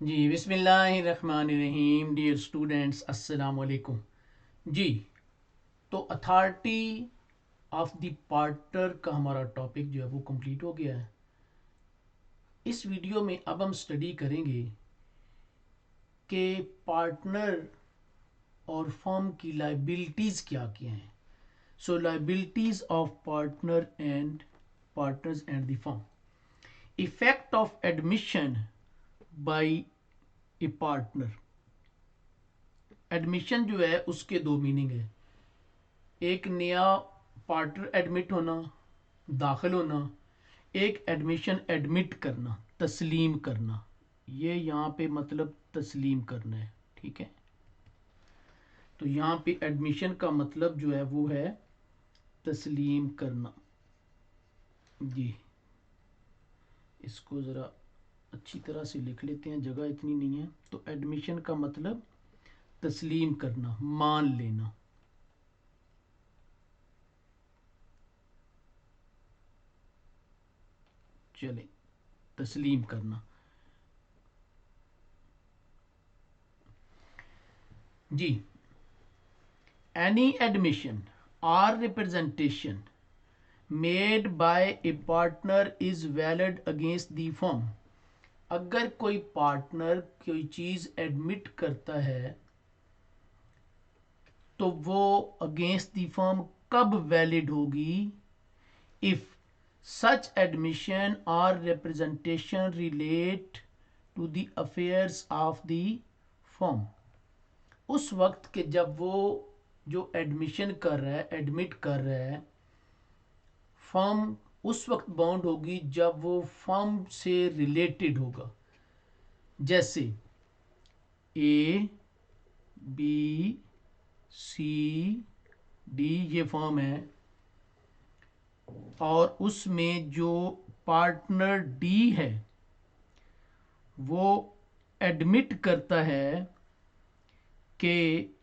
जी बिस्मिल्लाहिर्रहमानिर्रहीम। Dear students, अस्सलाम वालेकुम। जी, तो अथॉरिटी ऑफ द पार्टनर का हमारा टॉपिक जो है वो कंप्लीट हो गया है। इस वीडियो में अब हम स्टडी करेंगे कि पार्टनर और फर्म की लाइबिलिटीज़ क्या क्या हैं। So liabilities of partner and partners and the firm. Effect of admission by a partner. Admission जो है उसके दो मीनिंग है। एक नया पार्टनर एडमिट होना, दाखिल होना। एक एडमिशन एडमिट करना, तस्लीम करना। ये यहाँ पे मतलब तस्लीम करना है, ठीक है। तो यहाँ पे एडमिशन का मतलब जो है वो है तस्लीम करना। जी, इसको ज़रा अच्छी तरह से लिख लेते हैं, जगह इतनी नहीं है। तो एडमिशन का मतलब तस्लीम करना, मान लेना। चले, तस्लीम करना। जी, any admission or representation made by a partner is valid against the firm। अगर कोई पार्टनर कोई चीज़ एडमिट करता है तो वो अगेंस्ट द फर्म कब वैलिड होगी? इफ सच एडमिशन और representation relate to the affairs of the firm. उस वक्त के जब वो जो एडमिशन कर रहा है, एडमिट कर रहा है, फर्म उस वक्त बाउंड होगी जब वो फर्म से रिलेटेड होगा। जैसे ए, बी, सी, डी ये फर्म है, और उसमें जो पार्टनर डी है वो एडमिट करता है कि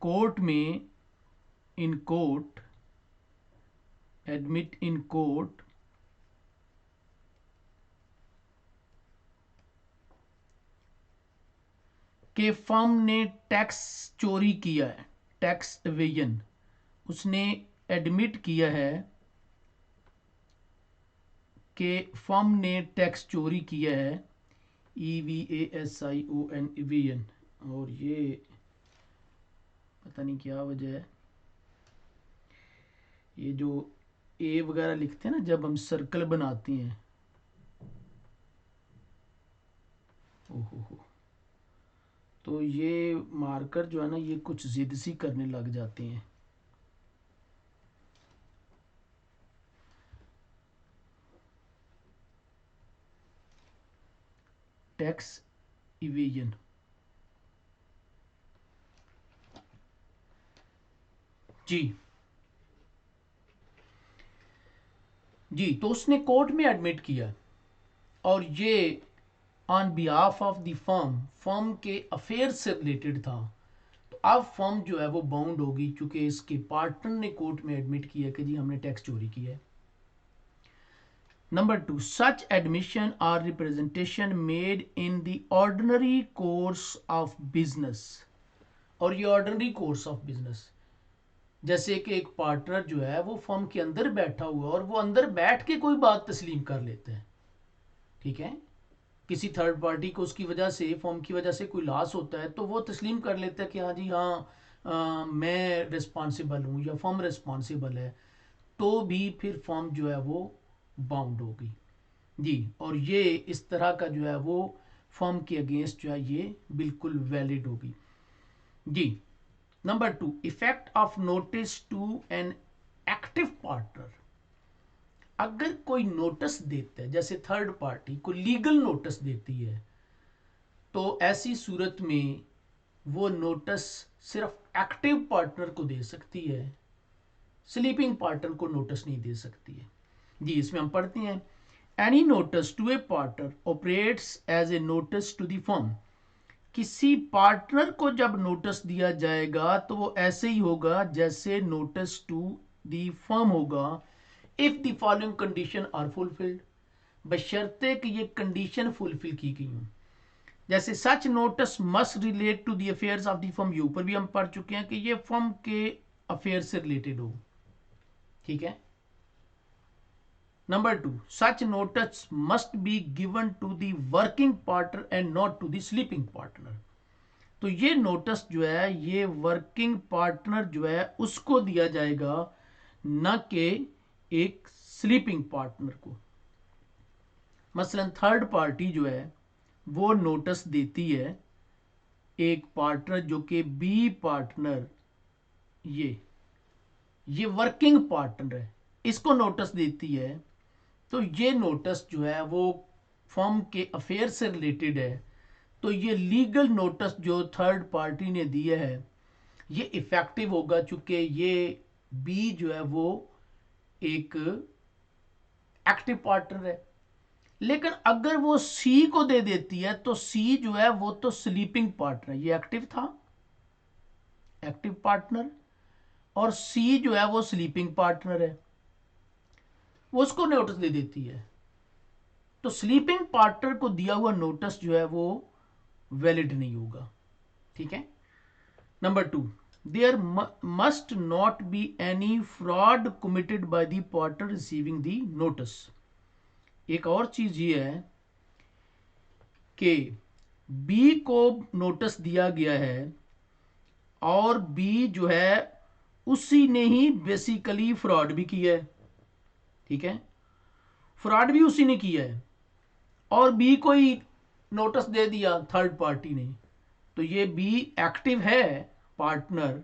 कोर्ट में, in court, admit in court, के फर्म ने टैक्स चोरी किया है, टैक्स एवेजन। उसने एडमिट किया है कि फर्म ने टैक्स चोरी किया है, EVASION, एवियन। और ये पता नहीं क्या वजह है, ये जो ए वगैरह लिखते हैं ना जब हम सर्कल बनाते हैं, ओहो, तो ये मार्कर जो है ना ये कुछ जिद सी करने लग जाते हैं। Tax evasion. जी जी, तो उसने कोर्ट में एडमिट किया और ये on behalf of the firm, firm के अफेयर से रिलेटेड था। तो अब फर्म जो है वो बाउंड होगी क्योंकि इसके पार्टनर ने कोर्ट में एडमिट किया कि जी हमने टैक्स चोरी किया है। नंबर 2, सच एडमिशन और representation made in the ordinary course of business. और ये ऑर्डिनरी कोर्स ऑफ बिजनेस, जैसे कि एक पार्टनर जो है वो फर्म के अंदर बैठा हुआ है और वो अंदर बैठ के कोई बात तस्लीम कर लेते हैं, ठीक है। किसी थर्ड पार्टी को उसकी वजह से, फर्म की वजह से कोई लॉस होता है तो वो तस्लीम कर लेता है कि हाँ जी हाँ, मैं रिस्पॉन्सिबल हूँ या फर्म रिस्पॉन्सिबल है। तो भी फिर फर्म जो है वो बाउंड होगी। जी, और ये इस तरह का जो है वो फर्म के अगेंस्ट जो है ये बिल्कुल वैलिड होगी। जी, number 2, effect of notice to an active partner. अगर कोई नोटिस देता है, जैसे थर्ड पार्टी को लीगल नोटिस देती है, तो ऐसी सूरत में वो नोटिस सिर्फ एक्टिव पार्टनर को दे सकती है, स्लीपिंग पार्टनर को नोटिस नहीं दे सकती है। जी, इसमें हम पढ़ते हैं, any notice to a partner operates as a notice to the firm. किसी पार्टनर को जब नोटिस दिया जाएगा तो वो ऐसे ही होगा जैसे नोटिस टू द फर्म होगा, if the following condition are fulfilled, बशर्ते कि ये कंडीशन फुलफिल की गई हूँ। जैसे such notice must relate to the affairs of the firm, ये ऊपर भी हम पढ़ चुके हैं कि ये फर्म के अफेयर से रिलेटेड हो, ठीक है। Number 2, such notice must be given to the working partner and not to the sleeping partner. तो ये नोटिस जो है ये वर्किंग पार्टनर जो है उसको दिया जाएगा, न कि एक स्लीपिंग पार्टनर को। मसलन थर्ड पार्टी जो है वो नोटिस देती है, एक पार्टनर जो कि बी पार्टनर, ये वर्किंग पार्टनर है, इसको नोटिस देती है। तो ये नोटिस जो है वो फर्म के अफेयर से रिलेटेड है। तो ये लीगल नोटिस जो थर्ड पार्टी ने दिया है ये इफेक्टिव होगा, चूंकि ये बी जो है वो एक एक्टिव पार्टनर है। लेकिन अगर वो सी को दे देती है तो सी जो है वो तो स्लीपिंग पार्टनर, ये एक्टिव था, एक्टिव पार्टनर, और सी जो है वो स्लीपिंग पार्टनर है, वो उसको नोटिस दे देती है। तो स्लीपिंग पार्टनर को दिया हुआ नोटिस जो है वो वैलिड नहीं होगा, ठीक है। Number 2, there must not be any fraud committed by the partner receiving the notice. एक और चीज ये है कि बी को नोटिस दिया गया है और बी जो है उसी ने ही बेसिकली फ्रॉड भी किया है, ठीक है, फ्रॉड भी उसी ने किया है और बी को ही नोटिस दे दिया थर्ड पार्टी ने। तो ये बी एक्टिव है पार्टनर,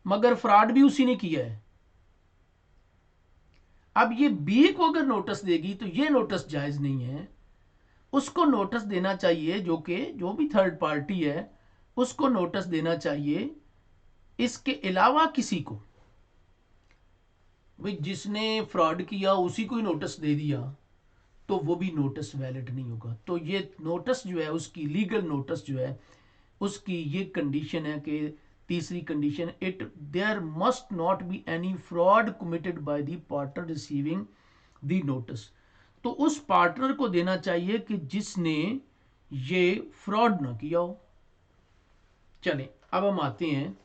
मगर फ्रॉड भी उसी ने किया है। अब ये बी को अगर नोटिस देगी तो ये नोटिस जायज नहीं है, उसको नोटिस देना चाहिए जो भी थर्ड पार्टी है उसको नोटिस देना चाहिए इसके अलावा किसी को। भाई जिसने फ्रॉड किया उसी को ही नोटिस दे दिया तो वो भी नोटिस वैलिड नहीं होगा। तो ये नोटिस जो है उसकी लीगल नोटिस जो है उसकी ये कंडीशन है कि तीसरी condition, it there must not be any fraud committed by the partner receiving the notice. तो उस पार्टनर को देना चाहिए कि जिसने ये फ्रॉड ना किया हो। चलें अब हम आते हैं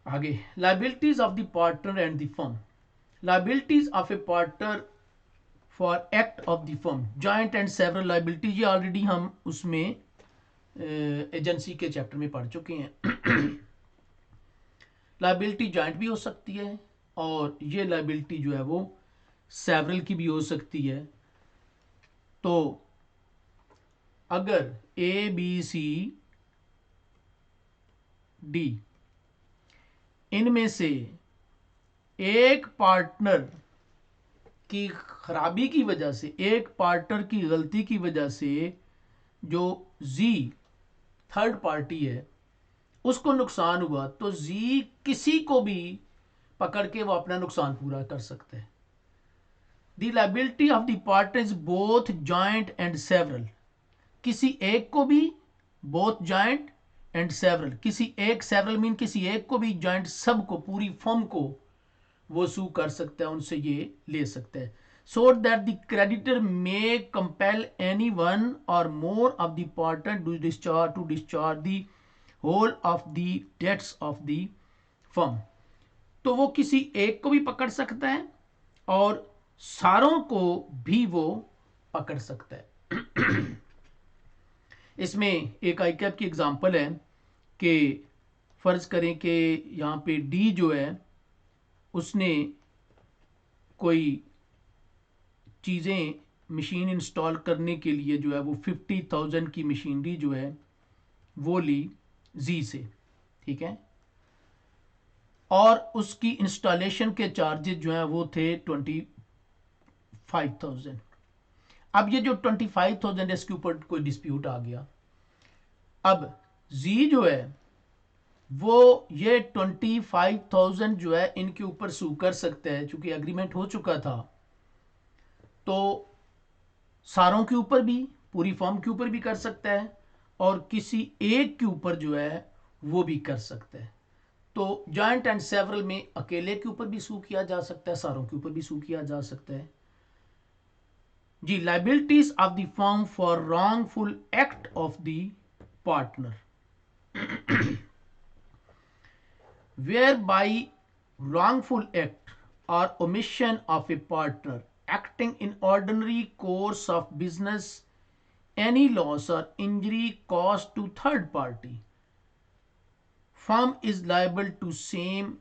आगे, liabilities of the partner and the firm. Liabilities of A partner for act of the firm, joint and several liabilities, ये ऑलरेडी हम उसमें एजेंसी के चैप्टर में पढ़ चुके हैं। लाइबिलिटी जॉइंट भी हो सकती है और ये लाइबिलिटी जो है वो सेवरल की भी हो सकती है। तो अगर ए बी सी डी इनमें से एक पार्टनर की खराबी की वजह से, एक पार्टनर की गलती की वजह से जो जी थर्ड पार्टी है उसको नुकसान हुआ, तो जी किसी को भी पकड़ के वो अपना नुकसान पूरा कर सकते हैं। The liability of the partner is both joint and several, किसी एक को भी, बोथ जॉइंट एंड सेवरल, किसी एक, सेवरल मीन किसी एक को भी, जॉइंट सबको, पूरी फर्म को वो सू कर सकता है, उनसे ये ले सकता है। So that the creditor may compel any one or more of the partner to discharge the whole of the debts of the firm. तो वो किसी एक को भी पकड़ सकता है और सारों को भी वो पकड़ सकता है। इसमें एक आईकैप की एग्जांपल है कि फर्ज करें कि यहाँ पे डी जो है उसने कोई चीज़ें मशीन इंस्टॉल करने के लिए जो है वो 50,000 की मशीनरी जो है वो ली जी से, ठीक है, और उसकी इंस्टॉलेशन के चार्जेस जो हैं वो थे 25,000। अब ये जो 25,000 है इसके ऊपर कोई डिस्प्यूट आ गया, अब जी जो है वो ये 25,000 जो है इनके ऊपर सू कर सकता है, चूंकि एग्रीमेंट हो चुका था। तो सारों के ऊपर भी, पूरी फर्म के ऊपर भी कर सकता है और किसी एक के ऊपर जो है वो भी कर सकता है। तो जॉइंट एंड सेवरल में अकेले के ऊपर भी सू किया जा सकता है, सारों के ऊपर भी सू किया जा सकता है। जी, liabilities of the firm for wrongful act of the partner, whereby wrongful act or omission of a partner acting in ordinary course of business any loss or injury caused to third party, firm is liable to same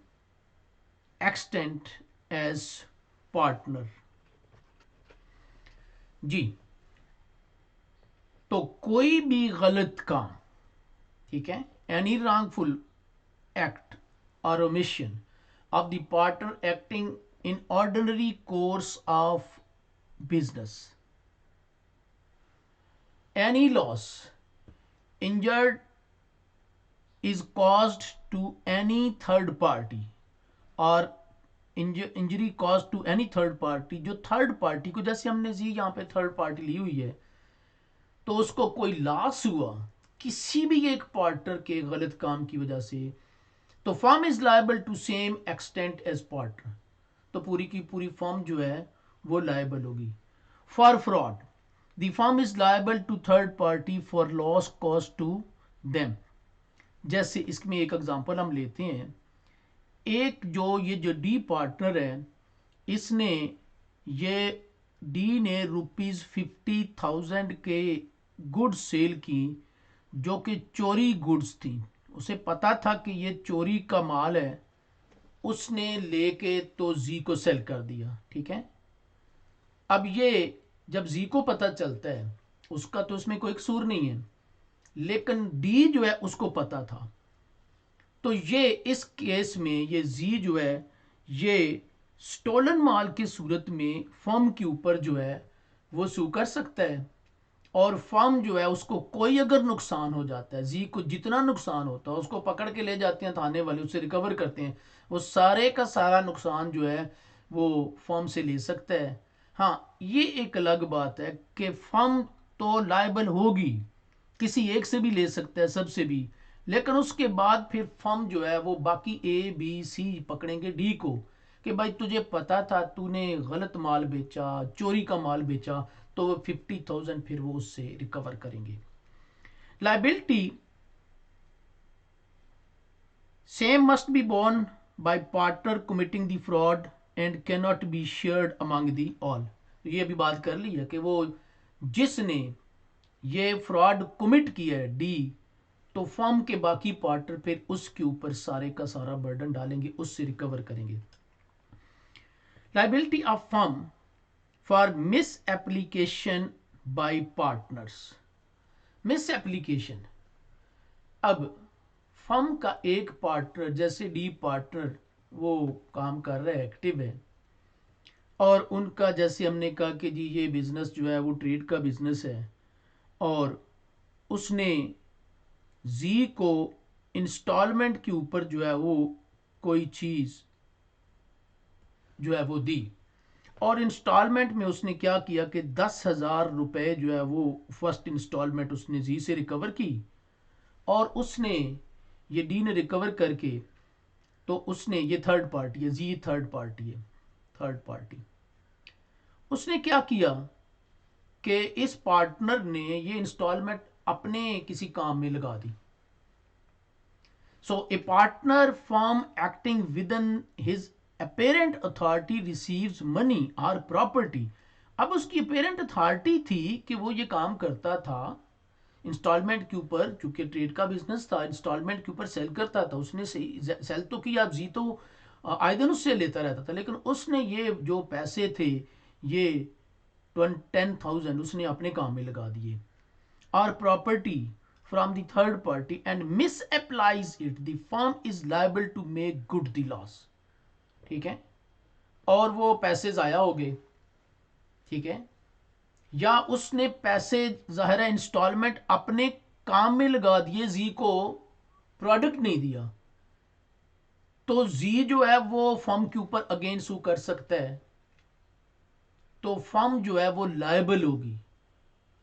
extent as partner। जी, तो कोई भी गलत काम, ठीक है, any wrongful act or omission of the partner acting in ordinary course of business, any loss injured is caused to any third party or injury caused to any third party, जो third party को, जैसे हमने जी यहाँ पे third party ली हुई है, तो उसको कोई लॉस हुआ किसी भी एक पार्टनर के गलत काम की वजह से, तो firm is liable to same extent as partner, तो पूरी की पूरी फर्म जो है वो लायबल होगी। For fraud the firm is liable to third party for loss caused to them. जैसे इसमें एक एग्जांपल हम लेते हैं, एक जो डी पार्टनर है, इसने ये डी ने ₹50,000 के गुड्स सेल की जो कि चोरी गुड्स थी। उसे पता था कि ये चोरी का माल है, उसने लेके तो जी को सेल कर दिया, ठीक है। अब ये जब जी को पता चलता है, उसका तो उसमें कोई कसूर नहीं है, लेकिन डी जो है उसको पता था, तो ये इस केस में ये जी जो है ये स्टोलन माल की सूरत में फर्म के ऊपर जो है वो सू कर सकता है, और फर्म जो है उसको कोई अगर नुकसान हो जाता है, जी को जितना नुकसान होता है उसको पकड़ के ले जाते हैं थाने वाले, उससे रिकवर करते हैं, वो सारे का सारा नुकसान जो है वो फर्म से ले सकता है। हाँ, ये एक अलग बात है कि फर्म तो लायबल होगी, किसी एक से भी ले सकता है, सबसे भी, लेकिन उसके बाद फिर फर्म जो है वो बाकी ए बी सी पकड़ेंगे डी को कि भाई तुझे पता था, तूने गलत माल बेचा, चोरी का माल बेचा, तो वो 50,000 फिर वो उससे रिकवर करेंगे। Liability same must be borne by partner committing the fraud and can not be shared among the all. ये अभी बात कर ली है कि वो जिसने ये फ्रॉड कमिट किया है डी, तो फर्म के बाकी पार्टनर फिर उसके ऊपर सारे का सारा बर्डन डालेंगे, उससे रिकवर करेंगे। Liability of firm for miss application by partners. Miss application, अब फर्म का एक पार्टनर, जैसे डी पार्टनर वो काम कर रहा है, एक्टिव है, और उनका जैसे हमने कहा कि जी ये बिजनेस जो है वो ट्रेड का बिजनेस है, और उसने जी को इंस्टॉलमेंट के ऊपर जो है वो कोई चीज जो है वो दी, और इंस्टॉलमेंट में उसने क्या किया कि 10,000 रुपए जो है वो फर्स्ट इंस्टॉलमेंट उसने जी से रिकवर की, और उसने ये डी ने रिकवर करके, तो उसने, ये थर्ड पार्टी है, जी थर्ड पार्टी है, थर्ड पार्टी, उसने क्या किया कि इस पार्टनर ने ये इंस्टॉलमेंट अपने किसी काम में लगा दी। So a partner firm acting within his apparent authority receives money or property। अब उसकी अपेरेंट अथॉरिटी थी कि वो ये काम करता था इंस्टॉलमेंट के ऊपर, चूंकि ट्रेड का बिजनेस था, इंस्टॉलमेंट के ऊपर सेल करता था, उसने सेल तो किया, जी तो आए दिन उससे लेता रहता था, लेकिन उसने ये जो पैसे थे ये 10,000 उसने अपने काम में लगा दिए, और property from the third party and misapplies it, the firm is liable to make good the loss। ठीक है, और वो पैसे जाया हो गए, ठीक है, या उसने पैसे जाहिर है इंस्टॉलमेंट अपने काम में लगा दिए, जी को प्रोडक्ट नहीं दिया, तो जी जो है वो फर्म के ऊपर अगेन सू कर सकता है, तो फर्म जो है वो लायबल होगी।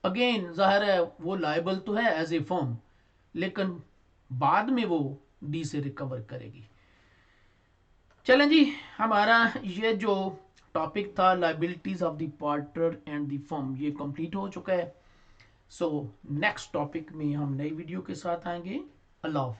अगेन जाहिर है वो लायबल तो है एज ए फर्म, लेकिन बाद में वो डी से रिकवर करेगी। चलें जी, हमारा ये जो टॉपिक था liabilities of the partner and the firm, ये कंप्लीट हो चुका है। सो नेक्स्ट टॉपिक में हम नई वीडियो के साथ आएंगे। अल्लाह हाफ़िज़।